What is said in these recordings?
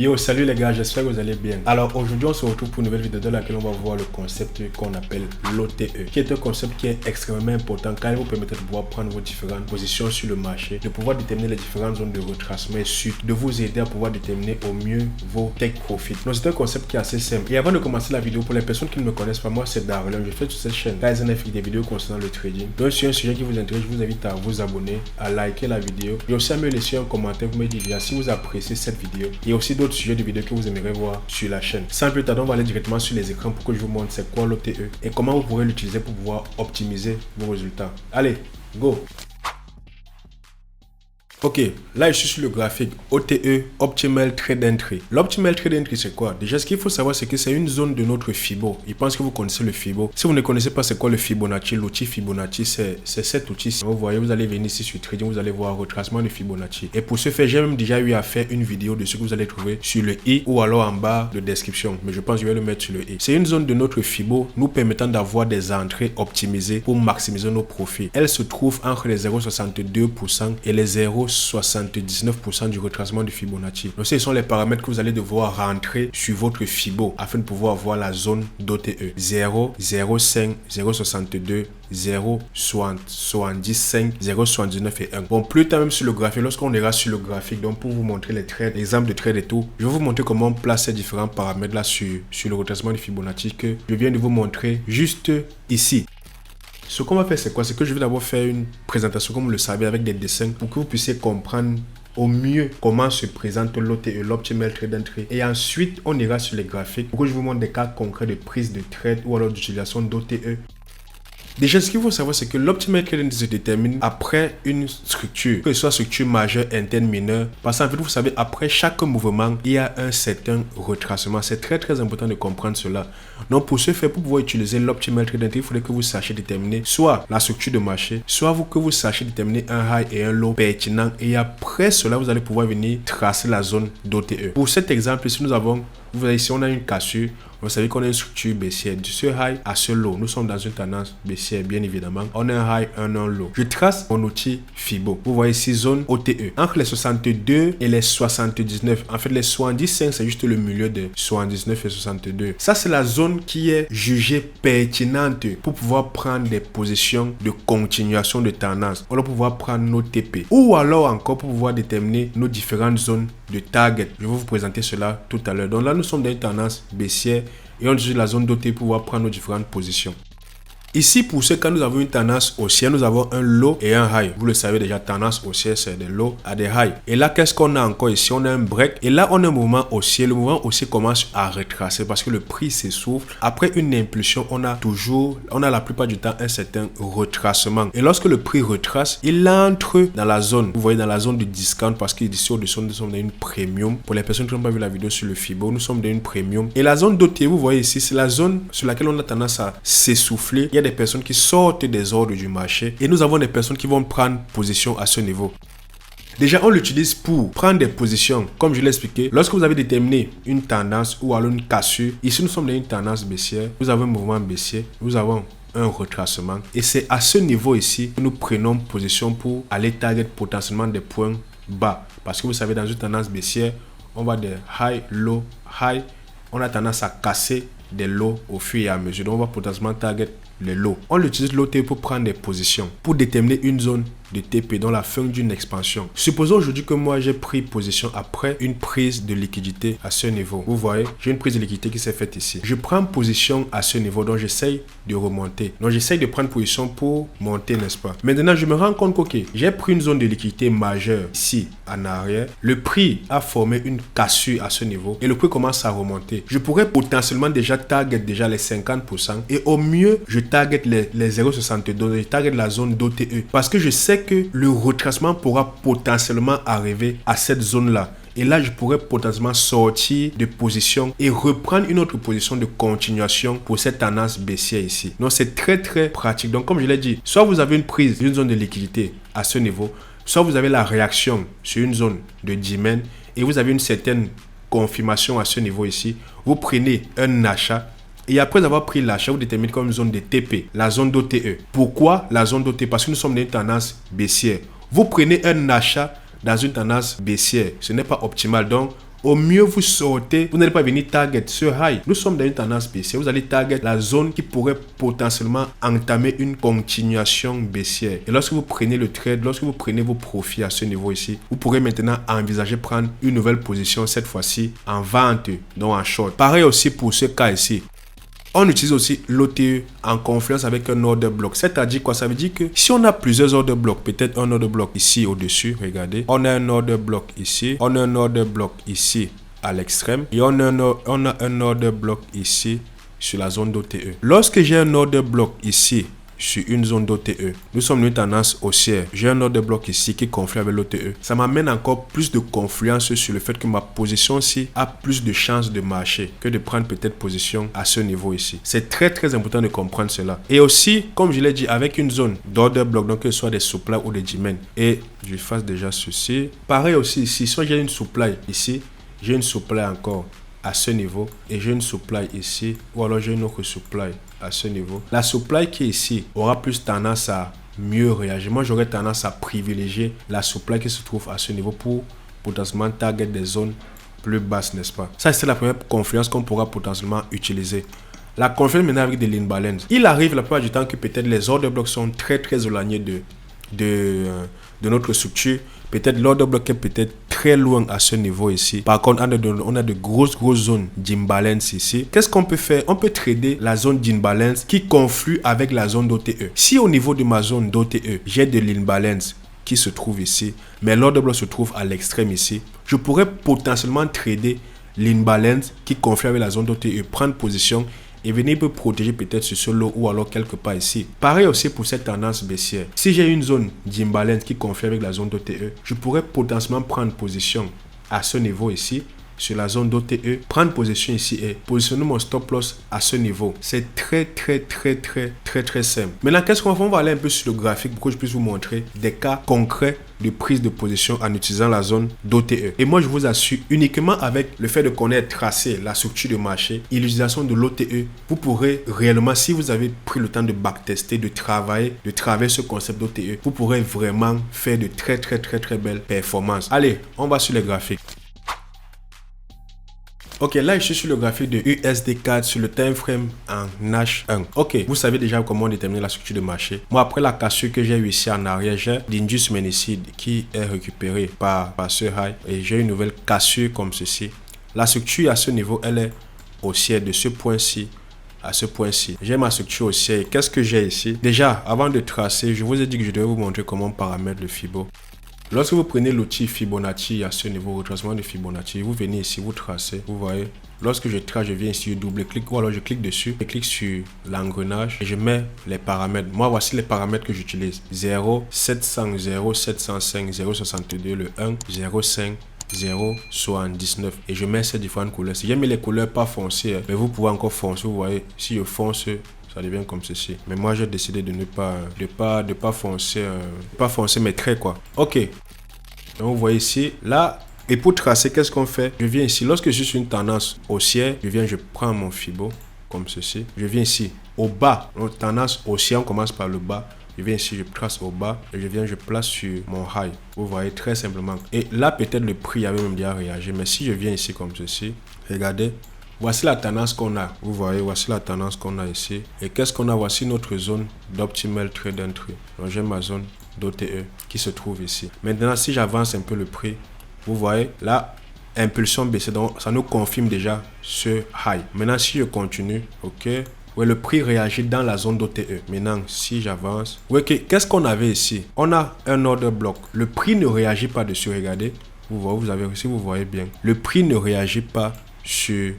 Yo, salut les gars, j'espère que vous allez bien. Alors aujourd'hui on se retrouve pour une nouvelle vidéo dans laquelle on va voir le concept qu'on appelle l'OTE, qui est un concept qui est extrêmement important car il vous permet de pouvoir prendre vos différentes positions sur le marché, de pouvoir déterminer les différentes zones de retracement et surtout de vous aider à pouvoir déterminer au mieux vos take profits. Donc c'est un concept qui est assez simple. Et avant de commencer la vidéo, pour les personnes qui ne me connaissent pas, moi c'est Darlem, je fais sur cette chaîne des vidéos concernant le trading. Donc si un sujet qui vous intéresse, je vous invite à vous abonner, à liker la vidéo et aussi à me laisser un commentaire pour me dire si vous appréciez cette vidéo et aussi d'autres sujets de vidéos que vous aimeriez voir sur la chaîne. Sans plus tarder, on va aller directement sur les écrans pour que je vous montre c'est quoi l'OTE et comment vous pourrez l'utiliser pour pouvoir optimiser vos résultats. Allez, go! Ok, là je suis sur le graphique OTE, Optimal Trade Entry. L'Optimal Trade Entry c'est quoi? Déjà ce qu'il faut savoir c'est que c'est une zone de notre Fibo. Je pense que vous connaissez le Fibo. Si vous ne connaissez pas c'est quoi le Fibonacci, l'outil Fibonacci c'est cet outil. Vous voyez, vous allez venir ici sur Trading, vous allez voir retracement de Fibonacci. Et pour ce faire, j'ai même déjà eu à faire une vidéo de ce que vous allez trouver sur le i ou alors en bas de description. Mais je pense que je vais le mettre sur le i. C'est une zone de notre Fibo nous permettant d'avoir des entrées optimisées pour maximiser nos profits. Elle se trouve entre les 0,62% et les 0,79% du retracement du Fibonacci. Donc ce sont les paramètres que vous allez devoir rentrer sur votre Fibo afin de pouvoir avoir la zone d'OTE 0, 0,5, 0,62, 0,75, 0,79 et 1. Bon, plus tard même sur le graphique, lorsqu'on ira sur le graphique, donc pour vous montrer les trades, l'exemple de trade et tout, je vais vous montrer comment on place ces différents paramètres là sur le retracement du Fibonacci que je viens de vous montrer juste ici. Ce qu'on va faire, c'est quoi? C'est que je vais d'abord faire une présentation, comme vous le savez, avec des dessins pour que vous puissiez comprendre au mieux comment se présente l'OTE, l'Optimal Trade Entry. Et ensuite, on ira sur les graphiques pour que je vous montre des cas concrets de prise de trade ou alors d'utilisation d'OTE. Déjà, ce qu'il faut savoir, c'est que l'Optimal Trade Entry se détermine après une structure, que ce soit structure majeure, interne, mineure. Parce qu'en fait, vous savez, après chaque mouvement, il y a un certain retracement. C'est très important de comprendre cela. Donc, pour ce faire, pour pouvoir utiliser l'Optimal Trade Entry, il faudrait que vous sachiez déterminer soit la structure de marché, soit que vous sachiez déterminer un high et un low pertinent. Et après cela, vous allez pouvoir venir tracer la zone d'OTE. Pour cet exemple, ici, nous avons, vous voyez ici, on a une cassure. Vous savez qu'on a une structure baissière de ce high à ce low. Nous sommes dans une tendance baissière, bien évidemment. On a un high, un low. Je trace mon outil Fibo. Vous voyez ici, zone OTE. Entre les 62 et les 79. En fait, les 75, c'est juste le milieu de 79 et 62. Ça, c'est la zone qui est jugée pertinente pour pouvoir prendre des positions de continuation de tendance. On va pouvoir prendre nos TP. Ou alors encore pour pouvoir déterminer nos différentes zones de target. Je vais vous présenter cela tout à l'heure. Donc là, nous sommes dans une tendance baissière et on utilise la zone d'OTE pour pouvoir prendre nos différentes positions. Ici, pour ce cas, nous avons une tendance haussière, nous avons un low et un high. Vous le savez déjà, tendance haussière, c'est des lows à des highs. Et là, qu'est-ce qu'on a encore ici? On a un break. Et là, on a un mouvement haussier. Le mouvement haussier commence à retracer parce que le prix s'essouffle. Après une impulsion, on a la plupart du temps un certain retracement. Et lorsque le prix retrace, il entre dans la zone. Vous voyez, dans la zone de discount parce qu'ici, au-dessus, nous sommes dans une premium. Pour les personnes qui n'ont pas vu la vidéo sur le Fibo, nous sommes dans une premium. Et la zone d'OTE, vous voyez ici, c'est la zone sur laquelle on a tendance à s'essouffler. Il y a des personnes qui sortent des ordres du marché et nous avons des personnes qui vont prendre position à ce niveau. Déjà, on l'utilise pour prendre des positions. Comme je l'ai expliqué, lorsque vous avez déterminé une tendance ou alors une cassure, ici nous sommes dans une tendance baissière, vous avez un mouvement baissier, nous avons un retracement et c'est à ce niveau ici que nous prenons position pour aller target potentiellement des points bas. Parce que vous savez, dans une tendance baissière, on va des high, low, high, on a tendance à casser des lows au fur et à mesure. Donc on va potentiellement target les lows. On utilise l'OTE pour prendre des positions, pour déterminer une zone de TP dans la fin d'une expansion. Supposons aujourd'hui que moi j'ai pris position après une prise de liquidité à ce niveau. Vous voyez, j'ai une prise de liquidité qui s'est faite ici. Je prends position à ce niveau, donc j'essaye de remonter. Donc j'essaye de prendre position pour monter, n'est-ce pas? Maintenant, je me rends compte que j'ai pris une zone de liquidité majeure ici en arrière. Le prix a formé une cassure à ce niveau et le prix commence à remonter. Je pourrais potentiellement déjà target déjà les 50% et au mieux, je target les 0,62, je target la zone d'OTE parce que je sais que le retracement pourra potentiellement arriver à cette zone-là. Et là, je pourrais potentiellement sortir de position et reprendre une autre position de continuation pour cette tendance baissière ici. Donc, c'est très pratique. Donc, comme je l'ai dit, soit vous avez une prise d'une zone de liquidité à ce niveau, soit vous avez la réaction sur une zone de demand et vous avez une certaine confirmation à ce niveau ici. Vous prenez un achat. Et après avoir pris l'achat, vous déterminez comme zone de TP, la zone d'OTE. Pourquoi la zone d'OTE? Parce que nous sommes dans une tendance baissière. Vous prenez un achat dans une tendance baissière. Ce n'est pas optimal. Donc, au mieux vous sortez, vous n'allez pas venir target ce high. Nous sommes dans une tendance baissière. Vous allez target la zone qui pourrait potentiellement entamer une continuation baissière. Et lorsque vous prenez le trade, lorsque vous prenez vos profits à ce niveau ici, vous pourrez maintenant envisager prendre une nouvelle position, cette fois-ci en vente, donc en short. Pareil aussi pour ce cas ici. On utilise aussi l'OTE en confluence avec un order block. C'est-à-dire quoi? Ça veut dire que si on a plusieurs order blocks, peut-être un order block ici au-dessus, regardez. On a un order block ici. On a un order block ici à l'extrême. Et on a un order block ici sur la zone d'OTE. Lorsque j'ai un order block ici sur une zone d'OTE, nous sommes dans une tendance haussière. J'ai un order block ici qui conflue avec l'OTE. Ça m'amène encore plus de confluence sur le fait que ma position ici a plus de chances de marcher que de prendre peut-être position à ce niveau ici. C'est très très important de comprendre cela. Et aussi, comme je l'ai dit, avec une zone d'order block, donc que ce soit des supply ou des demand. Et je fasse déjà ceci. Pareil aussi ici, soit j'ai une supply ici, j'ai une supply encore à ce niveau et j'ai une supply ici, ou alors j'ai une autre supply à ce niveau. La supply qui est ici aura plus tendance à mieux réagir. Moi, j'aurais tendance à privilégier la supply qui se trouve à ce niveau pour potentiellement target des zones plus basses, n'est-ce pas? Ça, c'est la première confluence qu'on pourra potentiellement utiliser. La confluence maintenant avec des l'imbalance. Il arrive la plupart du temps que peut-être les order blocks sont très très éloignés de notre structure. Peut-être l'order block est peut-être très loin à ce niveau ici. Par contre, on a de grosses zones d'imbalance ici. Qu'est-ce qu'on peut faire? On peut trader la zone d'imbalance qui conflue avec la zone d'OTE. Si au niveau de ma zone d'OTE, j'ai de l'imbalance qui se trouve ici, mais l'order block se trouve à l'extrême ici, je pourrais potentiellement trader l'imbalance qui conflue avec la zone d'OTE, prendre position et venir me protéger peut-être sur ce lot ou alors quelque part ici. Pareil aussi pour cette tendance baissière. Si j'ai une zone d'imbalance qui conflue avec la zone d'OTE, je pourrais potentiellement prendre position à ce niveau ici, sur la zone d'OTE, prendre position ici et positionner mon stop loss à ce niveau. C'est très simple. Maintenant, qu'est-ce qu'on va faire? On va aller un peu sur le graphique pour que je puisse vous montrer des cas concrets de prise de position en utilisant la zone d'OTE. Et moi, je vous assure, uniquement avec le fait de connaître, tracer la structure de marché et l'utilisation de l'OTE, vous pourrez réellement, si vous avez pris le temps de backtester, de travailler ce concept d'OTE, vous pourrez vraiment faire de très belles performances. Allez, on va sur les graphiques. Ok, là je suis sur le graphique de USD4 sur le time frame en H1. Ok, vous savez déjà comment déterminer la structure de marché. Moi, après la cassure que j'ai eu ici en arrière, j'ai l'Indus Menicide qui est récupéré par ce high et j'ai une nouvelle cassure comme ceci. La structure à ce niveau, elle est haussière de ce point-ci à ce point-ci. J'ai ma structure haussière. Qu'est-ce que j'ai ici? Déjà, avant de tracer, je vous ai dit que je devais vous montrer comment paramètre le Fibo. Lorsque vous prenez l'outil Fibonacci à ce niveau, retracement de Fibonacci, vous venez ici, vous tracez, vous voyez. Lorsque je trace, je viens ici, je double-clique ou alors je clique dessus, je clique sur l'engrenage et je mets les paramètres. Moi, voici les paramètres que j'utilise. 0, 700, 0, 705, 0, 62, le 1, 0, 5, 0, 79 et je mets ces différentes couleurs. Si j'ai mis les couleurs pas foncées, mais vous pouvez encore foncer, vous voyez. Si je fonce, ça devient comme ceci. Mais moi, j'ai décidé de ne pas foncer mes traits, quoi. Ok. Donc, vous voyez ici, là, et pour tracer, qu'est-ce qu'on fait? Je viens ici. Lorsque je suis sur une tendance haussière, je prends mon Fibo, comme ceci. Je viens ici, au bas. Donc, tendance haussière, on commence par le bas. Je viens ici, je trace au bas et je place sur mon high. Vous voyez très simplement. Et là, peut-être le prix avait même déjà réagi. Mais si je viens ici comme ceci, regardez. Voici la tendance qu'on a. Vous voyez, voici la tendance qu'on a ici. Et qu'est-ce qu'on a? Voici notre zone d'optimal trade entry. Donc, j'ai ma zone d'OTE qui se trouve ici. Maintenant, si j'avance un peu le prix, vous voyez, là, impulsion baissée. Donc, ça nous confirme déjà ce high. Maintenant, si je continue, ok. Ouais, le prix réagit dans la zone d'OTE. Maintenant, si j'avance, ok, qu'est-ce qu'on avait ici? On a un order block. Le prix ne réagit pas dessus. Regardez. Vous voyez, si vous voyez bien, le prix ne réagit pas sur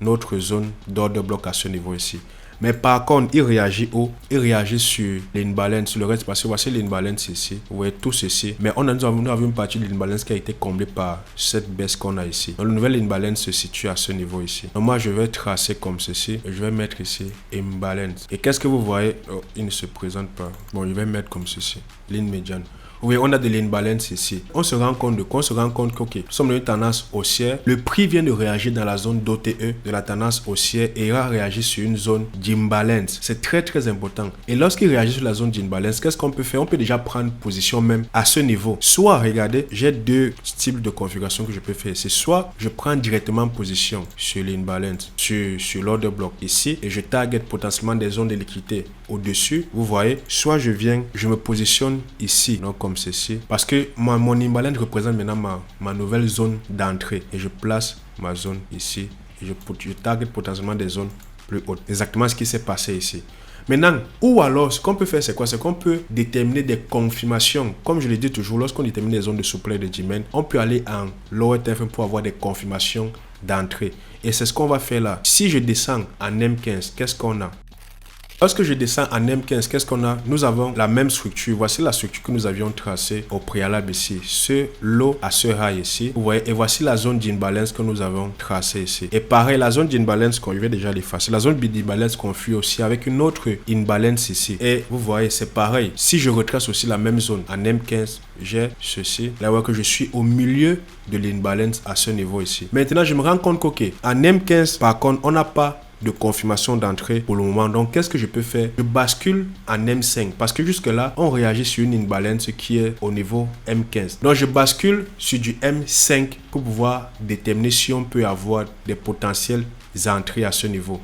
notre zone d'order block à ce niveau ici. Mais par contre, il réagit où? Il réagit sur l'imbalance, sur le reste, parce que voici l'imbalance ici. Vous voyez tout ceci. Mais nous avons une partie de l'imbalance qui a été comblée par cette baisse qu'on a ici. Donc, le nouvel imbalance se situe à ce niveau ici. Donc, moi, je vais tracer comme ceci. Et je vais mettre ici imbalance. Et qu'est-ce que vous voyez? Oh, il ne se présente pas. Bon, je vais mettre comme ceci. Ligne médiane. Oui, on a de l'imbalance ici. On se rend compte que, nous sommes dans une tendance haussière. Le prix vient de réagir dans la zone d'OTE de la tendance haussière et il a réagi sur une zone d'imbalance. C'est très très important. Et lorsqu'il réagit sur la zone d'imbalance, qu'est-ce qu'on peut faire? On peut déjà prendre position même à ce niveau. Soit, regardez, j'ai deux styles de configuration que je peux faire. C'est soit je prends directement position sur l'imbalance, sur l'order block ici et je target potentiellement des zones de liquidité au-dessus. Vous voyez, soit je me positionne ici, donc comme ceci, parce que mon imbalance représente maintenant ma nouvelle zone d'entrée et je place ma zone ici et je target potentiellement des zones plus hautes. Exactement ce qui s'est passé ici. Maintenant, ou alors, ce qu'on peut faire, c'est quoi? C'est qu'on peut déterminer des confirmations. Comme je le dis toujours, lorsqu'on détermine des zones de supply de demand, on peut aller en lower time frame pour avoir des confirmations d'entrée. Et c'est ce qu'on va faire là. Si je descends en M15, qu'est-ce qu'on a? Lorsque je descends en M15, qu'est-ce qu'on a? Nous avons la même structure. Voici la structure que nous avions tracée au préalable ici. Ce low à ce high ici. Vous voyez, et voici la zone d'imbalance que nous avons tracée ici. Et pareil, la zone d'imbalance qu'on vais déjà l'effacer. La zone d'imbalance conflue aussi avec une autre imbalance ici. Et vous voyez, c'est pareil. Si je retrace aussi la même zone en M15, j'ai ceci. Là, vous voyez que je suis au milieu de l'imbalance à ce niveau ici. Maintenant, je me rends compte qu'en M15, par contre, on n'a pas de confirmation d'entrée pour le moment. Donc, qu'est-ce que je peux faire? Je bascule en M5 parce que jusque-là, on réagit sur une imbalance qui est au niveau M15. Donc, je bascule sur du M5 pour pouvoir déterminer si on peut avoir des potentielles entrées à ce niveau.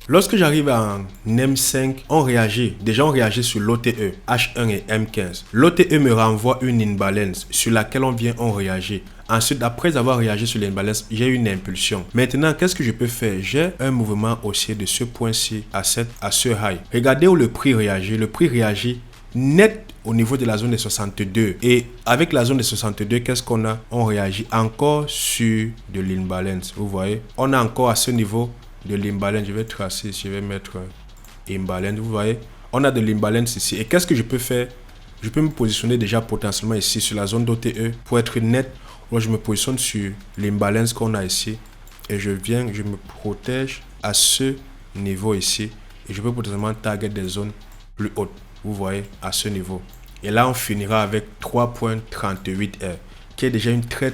Lorsque j'arrive en M5, on réagit. Déjà, on réagit sur l'OTE, H1 et M15. L'OTE me renvoie une imbalance sur laquelle on réagit. Ensuite, après avoir réagi sur l'imbalance, j'ai une impulsion. Maintenant, qu'est-ce que je peux faire? J'ai un mouvement haussier de ce point-ci à ce high. Regardez où le prix réagit. Le prix réagit net au niveau de la zone des 62. Et avec la zone des 62, qu'est-ce qu'on a? On réagit encore sur de l'imbalance. Vous voyez? On a encore à ce niveau de l'imbalance. Je vais tracer, je vais mettre imbalance. Vous voyez? On a de l'imbalance ici. Et qu'est-ce que je peux faire? Je peux me positionner déjà potentiellement ici sur la zone d'OTE pour être net. Moi, je me positionne sur l'imbalance qu'on a ici et je me protège à ce niveau ici et je peux potentiellement target des zones plus hautes. Vous voyez, à ce niveau. Et là, on finira avec 3.38 R, qui est déjà une très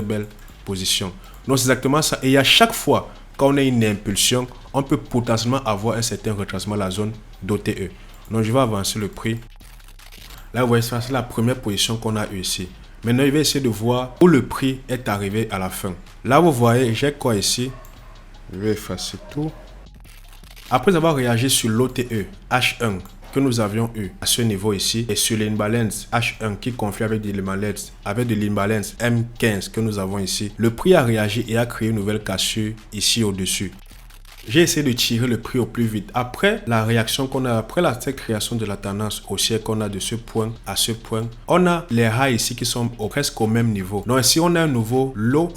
belle position. Donc, c'est exactement ça. Et à chaque fois qu'on a une impulsion, on peut potentiellement avoir un certain retracement à la zone d'OTE. Donc, je vais avancer le prix. Là, vous voyez, c'est la première position qu'on a eue ici. Maintenant, je vais essayer de voir où le prix est arrivé à la fin. Là, vous voyez, j'ai quoi ici? Je vais effacer tout. Après avoir réagi sur l'OTE H1 que nous avions eu à ce niveau ici et sur l'imbalance H1 qui conflit avec de l'imbalance M15 que nous avons ici, le prix a réagi et a créé une nouvelle cassure ici au-dessus. J'ai essayé de tirer le prix au plus vite. Après la réaction qu'on a, après cette création de la tendance haussière qu'on a de ce point à ce point, on a les highs ici qui sont presque au même niveau. Donc ici, on a un nouveau low,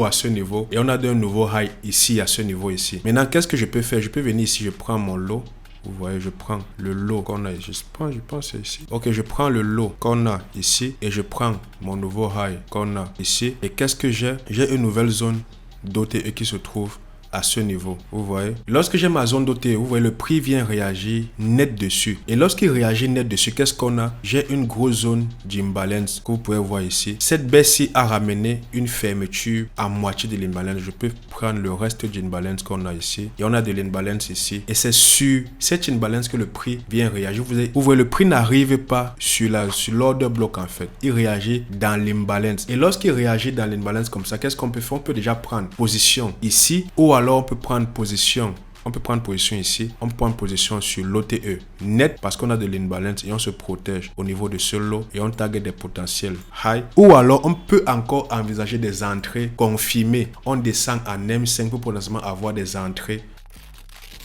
à ce niveau et on a un nouveau high ici à ce niveau ici. Maintenant, qu'est-ce que je peux faire? Je peux venir ici, je prends mon low. Vous voyez, je prends le low qu'on a ici. Je pense ici. Ok, je prends le low qu'on a ici et je prends mon nouveau high qu'on a ici. Et qu'est-ce que j'ai? J'ai une nouvelle zone d'OTE qui se trouve à ce niveau, vous voyez. Lorsque j'ai ma zone d'OTE, vous voyez, le prix vient réagir net dessus. Et lorsqu'il réagit net dessus, qu'est-ce qu'on a? J'ai une grosse zone d'imbalance que vous pouvez voir ici. Cette baisse-ci a ramené une fermeture à moitié de l'imbalance. Je peux prendre le reste d'imbalance qu'on a ici. Et on a de l'imbalance ici. Et c'est sur cette imbalance que le prix vient réagir. Vous voyez, le prix n'arrive pas sur l'order block en fait. Il réagit dans l'imbalance. Et lorsqu'il réagit dans l'imbalance comme ça, qu'est-ce qu'on peut faire? On peut déjà prendre position ici ou alors on peut prendre position. On peut prendre position ici. On peut prendre position sur l'OTE net parce qu'on a de l'imbalance et on se protège au niveau de ce lot et on target des potentiels high. Ou alors on peut encore envisager des entrées confirmées. On descend en M5 pour potentiellement avoir des entrées.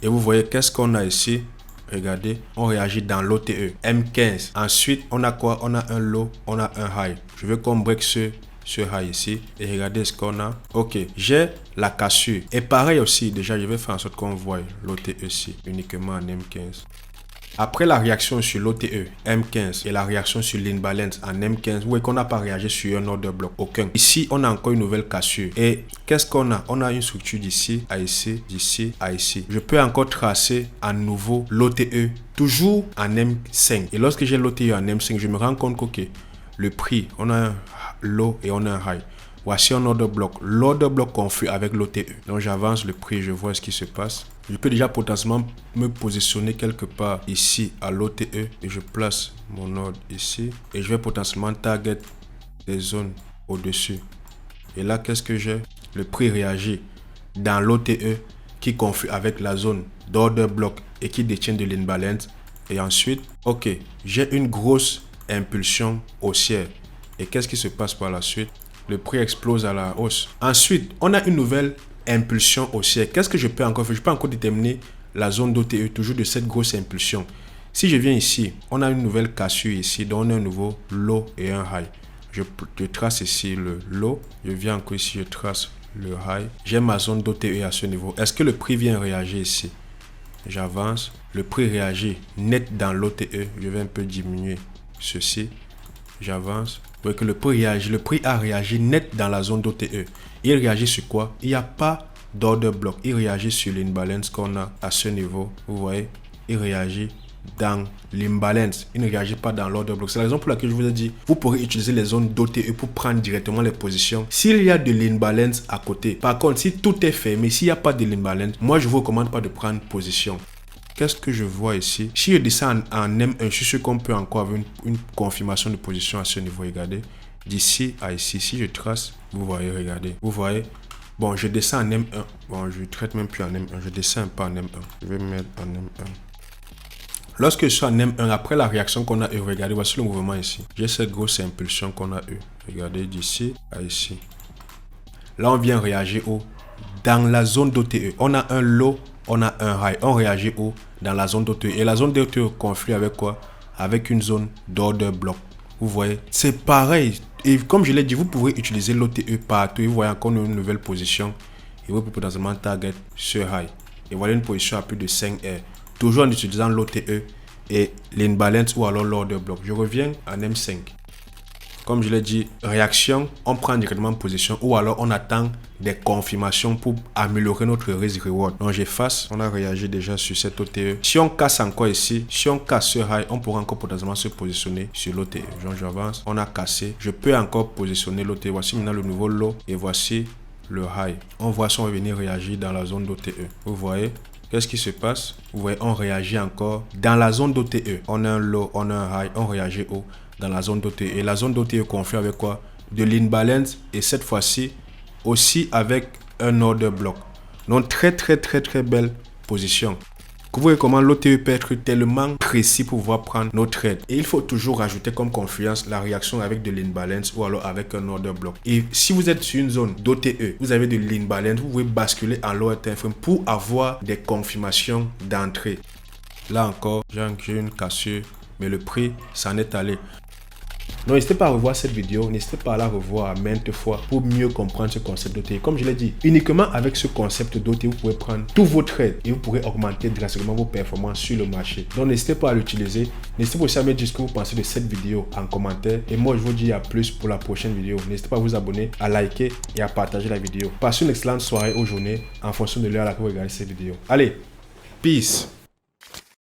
Et vous voyez qu'est-ce qu'on a ici? Regardez, on réagit dans l'OTE M15. Ensuite, on a quoi? On a un low, on a un high. Je veux qu'on break ce high ici et regardez ce qu'on a. Ok, j'ai la cassure et pareil aussi, déjà je vais faire en sorte qu'on voit l'OTE ici uniquement en M15. Après la réaction sur l'OTE M15 et la réaction sur l'imbalance en M15, vous voyez qu'on n'a pas réagi sur un order block, aucun. Ici, on a encore une nouvelle cassure. Et qu'est-ce qu'on a? On a une structure d'ici à ici, d'ici à ici. Je peux encore tracer à nouveau l'OTE, toujours en M5. Et lorsque j'ai l'OTE en M5, je me rends compte que le prix, on a un low et on a un high. Voici un order block. L'order block confus avec l'OTE. Donc j'avance le prix, je vois ce qui se passe. Je peux déjà potentiellement me positionner quelque part ici à l'OTE et je place mon ordre ici. Et je vais potentiellement target des zones au-dessus. Et là, qu'est-ce que j'ai? Le prix réagit dans l'OTE qui confus avec la zone d'order block et qui détient de l'imbalance. Et ensuite, ok, j'ai une grosse impulsion haussière. Et qu'est-ce qui se passe par la suite? Le prix explose à la hausse. Ensuite, on a une nouvelle impulsion haussière. Qu'est-ce que je peux encore faire? Je peux encore déterminer la zone d'OTE, toujours de cette grosse impulsion. Si je viens ici, on a une nouvelle cassure ici, donc on a un nouveau low et un high. Je trace ici le low, je viens encore ici, je trace le high. J'ai ma zone d'OTE à ce niveau. Est-ce que le prix vient réagir ici? J'avance, le prix réagit net dans l'OTE. Je vais un peu diminuer ceci. J'avance. Vous voyez que le prix a réagi net dans la zone d'OTE. Il réagit sur quoi? Il n'y a pas d'order block. Il réagit sur l'imbalance qu'on a à ce niveau. Vous voyez, il réagit dans l'imbalance. Il ne réagit pas dans l'order block. C'est la raison pour laquelle je vous ai dit, vous pourrez utiliser les zones d'OTE pour prendre directement les positions s'il y a de l'imbalance à côté. Par contre, si tout est fermé, s'il n'y a pas de l'imbalance, moi je ne vous recommande pas de prendre position. Qu'est-ce que je vois ici? Si je descends en M1, je suis sûr qu'on peut encore avoir une confirmation de position à ce niveau. Regardez, d'ici à ici, si je trace, vous voyez, regardez, vous voyez. Bon, je descends en M1. Bon, je ne traite même plus en M1. Je descends pas en M1. Je vais me mettre en M1. Lorsque je suis en M1, après la réaction qu'on a eue, regardez, voici le mouvement ici. J'ai cette grosse impulsion qu'on a eue. Regardez, d'ici à ici. Là, on vient réagir dans la zone d'OTE. On a un low. On a un high, on réagit dans la zone d'OTE. Et la zone d'OTE conflit avec quoi? Avec une zone d'order block. Vous voyez, c'est pareil. Et comme je l'ai dit, vous pourrez utiliser l'OTE partout. Et vous voyez encore une nouvelle position. Et vous pouvez potentiellement target ce high. Et voilà une position à plus de 5 R. Toujours en utilisant l'OTE et l'imbalance ou alors l'order block. Je reviens en M5. Comme je l'ai dit, réaction, on prend directement position ou alors on attend des confirmations pour améliorer notre risk reward. Donc j'efface, on a réagi déjà sur cette OTE. Si on casse encore ici, si on casse ce high, on pourra encore potentiellement se positionner sur l'OTE. Donc j'avance, on a cassé. Je peux encore positionner l'OTE. Voici maintenant le nouveau low et voici le high. On voit si on va venir réagir dans la zone d'OTE. Vous voyez? Qu'est-ce qui se passe? Vous voyez, on réagit encore dans la zone d'OTE. On a un low, on a un high, on réagit haut dans la zone d'OTE. Et la zone d'OTE conflit avec quoi? De l'imbalance et cette fois-ci aussi avec un order block. Donc très belle position. Vous voyez comment l'OTE peut être tellement précis pour pouvoir prendre nos trades. Et il faut toujours rajouter comme confiance la réaction avec de l'imbalance ou alors avec un order block. Et si vous êtes sur une zone d'OTE, vous avez de l'imbalance, vous pouvez basculer en lower time frame pour avoir des confirmations d'entrée. Là encore, j'ai une cassure, mais le prix s'en est allé. Donc n'hésitez pas à revoir cette vidéo, n'hésitez pas à la revoir maintes fois pour mieux comprendre ce concept d'OTE. Comme je l'ai dit, uniquement avec ce concept d'OTE, vous pouvez prendre tous vos trades et vous pourrez augmenter drastiquement vos performances sur le marché. Donc n'hésitez pas à l'utiliser. N'hésitez pas aussi à me dire ce que vous pensez de cette vidéo en commentaire. Et moi, je vous dis à plus pour la prochaine vidéo. N'hésitez pas à vous abonner, à liker et à partager la vidéo. Passez une excellente soirée ou journée en fonction de l'heure à laquelle vous regardez cette vidéo. Allez, peace!